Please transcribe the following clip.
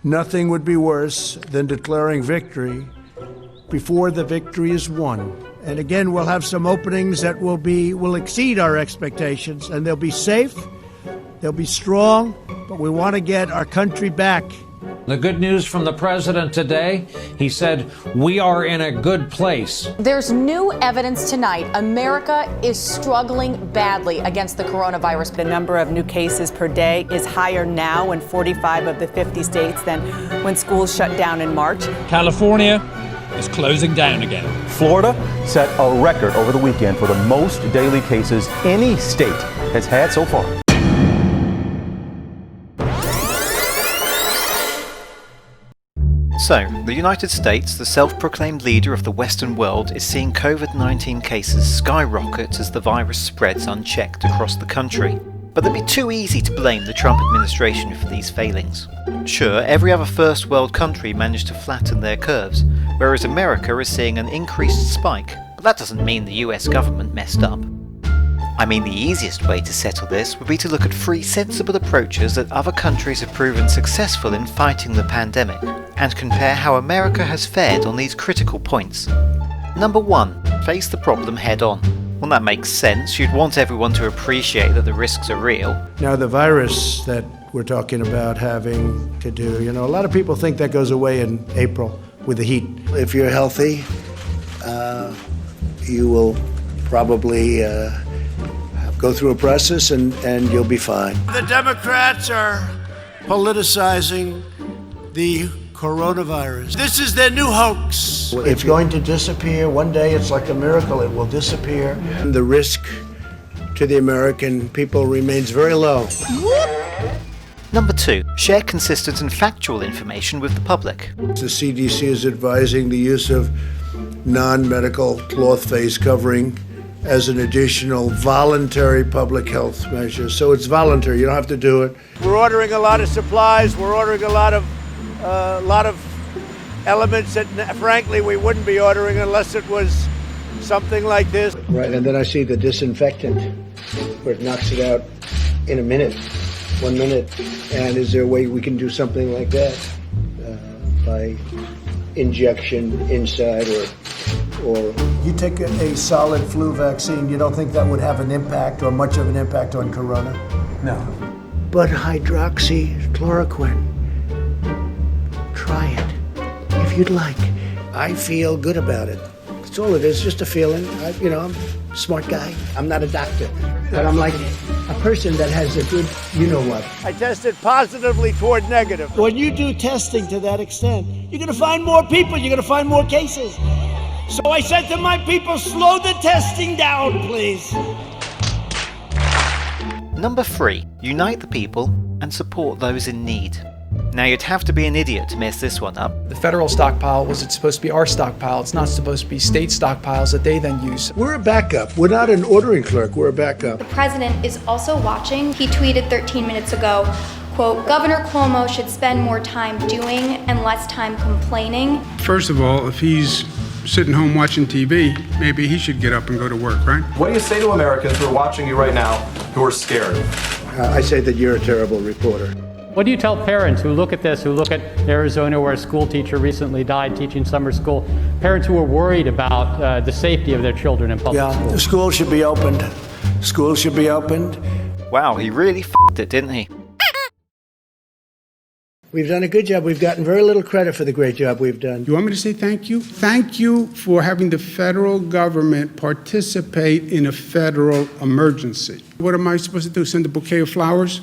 Nothing would be worse than declaring victory before the victory is won. And again, we'll have some openings that will exceed our expectations, and they'll be safe, they'll be strong, but we want to get our country back. The good news from the president today, he said, we are in a good place. There's new evidence tonight. America is struggling badly against the coronavirus. The number of new cases per day is higher now in 45 of the 50 states than when schools shut down in March. California is closing down again. Florida set a record over the weekend for the most daily cases any state has had so far. So, the United States, the self-proclaimed leader of the Western world, is seeing COVID-19 cases skyrocket as the virus spreads unchecked across the country. But it'd be too easy to blame the Trump administration for these failings. Sure, every other first world country managed to flatten their curves, whereas America is seeing an increased spike, but that doesn't mean the US government messed up. I mean, the easiest way to settle this would be to look at 3 sensible approaches that other countries have proven successful in fighting the pandemic, and compare how America has fared on these critical points. Number 1. Face the problem head on. Well, that makes sense. You'd want everyone to appreciate that the risks are real. Now, the virus that we're talking about having to do, a lot of people think that goes away in April with the heat. If you're healthy, you will probably go through a process and you'll be fine. The Democrats are politicizing the coronavirus. This is their new hoax. It's going to disappear. One day it's like a miracle. It will disappear. And the risk to the American people remains very low. Number 2. Share consistent and factual information with the public. The CDC is advising the use of non-medical cloth face covering as an additional voluntary public health measure. So it's voluntary, you don't have to do it. We're ordering a lot of supplies, we're ordering a lot of elements that frankly we wouldn't be ordering unless it was something like this. Right, and then I see the disinfectant where it knocks it out in a minute, 1 minute. And is there a way we can do something like that by injection inside or you take a solid flu vaccine, you don't think that would have an impact or much of an impact on corona? No. But hydroxychloroquine, try it if you'd like. I feel good about it. That's all it is, just a feeling. I'm a smart guy. I'm not a doctor, but I'm like a person that has a good you-know-what. I tested positively toward negative. When you do testing to that extent, you're going to find more people, you're going to find more cases. So I said to my people, slow the testing down, please. Number 3. Unite the people and support those in need. Now, you'd have to be an idiot to mess this one up. The federal stockpile wasn't supposed to be our stockpile. It's not supposed to be state stockpiles that they then use. We're a backup. We're not an ordering clerk. We're a backup. The president is also watching. He tweeted 13 minutes ago, quote, Governor Cuomo should spend more time doing and less time complaining. First of all, if he's sitting home watching TV, maybe he should get up and go to work, right? What do you say to Americans who are watching you right now who are scared? I say that you're a terrible reporter. What do you tell parents who look at this, who look at Arizona where a school teacher recently died teaching summer school, parents who are worried about the safety of their children in public schools? The school should be opened. Schools should be opened. Wow, he really f***ed it, didn't he? We've done a good job. We've gotten very little credit for the great job we've done. You want me to say thank you? Thank you for having the federal government participate in a federal emergency. What am I supposed to do, send a bouquet of flowers?